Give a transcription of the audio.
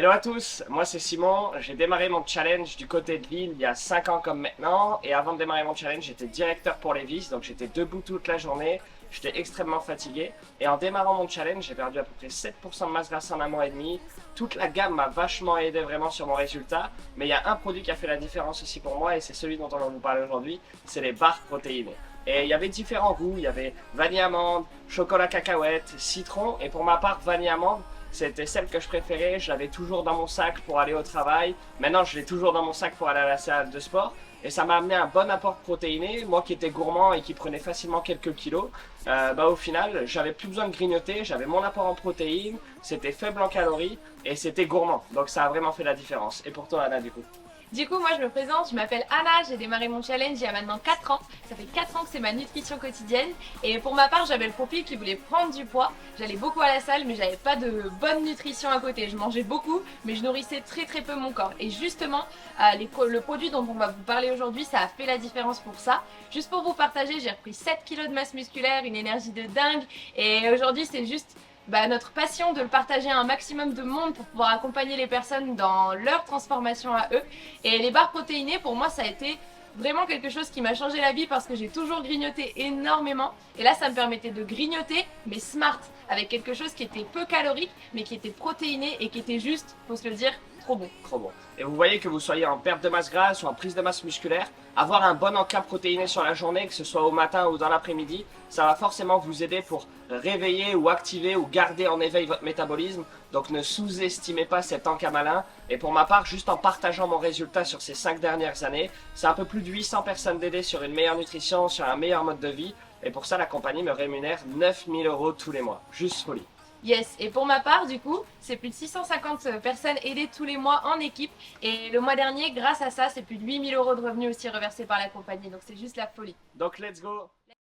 Hello à tous, moi c'est Simon, j'ai démarré mon challenge du côté de Lille il y a 5 ans comme maintenant et avant de démarrer mon challenge j'étais directeur pour les vis, donc j'étais debout toute la journée, j'étais extrêmement fatigué et en démarrant mon challenge j'ai perdu à peu près 7% de masse grasse en un mois et demi. Toute la gamme m'a vachement aidé vraiment sur mon résultat, mais il y a un produit qui a fait la différence aussi pour moi et c'est celui dont on va vous parler aujourd'hui, c'est les barres protéinées. Et il y avait différents goûts, il y avait vanille amande, chocolat cacahuète, citron et pour ma part vanille amande. C'était celle que je préférais, je l'avais toujours dans mon sac pour aller au travail. Maintenant, je l'ai toujours dans mon sac pour aller à la salle de sport. Et ça m'a amené un bon apport protéiné. Moi qui étais gourmand et qui prenais facilement quelques kilos, au final, j'avais plus besoin de grignoter. J'avais mon apport en protéines, c'était faible en calories et c'était gourmand. Donc ça a vraiment fait la différence. Et pour toi, Anna, du coup? Du coup, moi je me présente, je m'appelle Anna, j'ai démarré mon challenge il y a maintenant 4 ans. Ça fait 4 ans que c'est ma nutrition quotidienne. Et pour ma part, j'avais le profil qui voulait prendre du poids. J'allais beaucoup à la salle, mais j'avais pas de bonne nutrition à côté. Je mangeais beaucoup, mais je nourrissais très peu mon corps. Et justement, le produit dont on va vous parler aujourd'hui, ça a fait la différence pour ça. Juste pour vous partager, j'ai repris 7 kilos de masse musculaire, une énergie de dingue. Et aujourd'hui, c'est juste notre passion de le partager à un maximum de monde pour pouvoir accompagner les personnes dans leur transformation à eux. Et les barres protéinées, pour moi, ça a été vraiment quelque chose qui m'a changé la vie parce que j'ai toujours grignoté énormément. Et là, ça me permettait de grignoter, mais smart, avec quelque chose qui était peu calorique, mais qui était protéiné et qui était juste, faut se le dire, trop bon. Trop bon. Et vous voyez que vous soyez en perte de masse grasse ou en prise de masse musculaire, avoir un bon encas protéiné sur la journée, que ce soit au matin ou dans l'après-midi, ça va forcément vous aider pour réveiller ou activer ou garder en éveil votre métabolisme. Donc ne sous-estimez pas cet encas malin. Et pour ma part, juste en partageant mon résultat sur ces 5 dernières années, c'est un peu plus de 800 personnes d'aider sur une meilleure nutrition, sur un meilleur mode de vie. Et pour ça, la compagnie me rémunère 9000 € tous les mois. Juste folie. Yes, et pour ma part, du coup, c'est plus de 650 personnes aidées tous les mois en équipe. Et le mois dernier, grâce à ça, c'est plus de 8000 € de revenus aussi reversés par la compagnie. Donc c'est juste la folie. Donc let's go!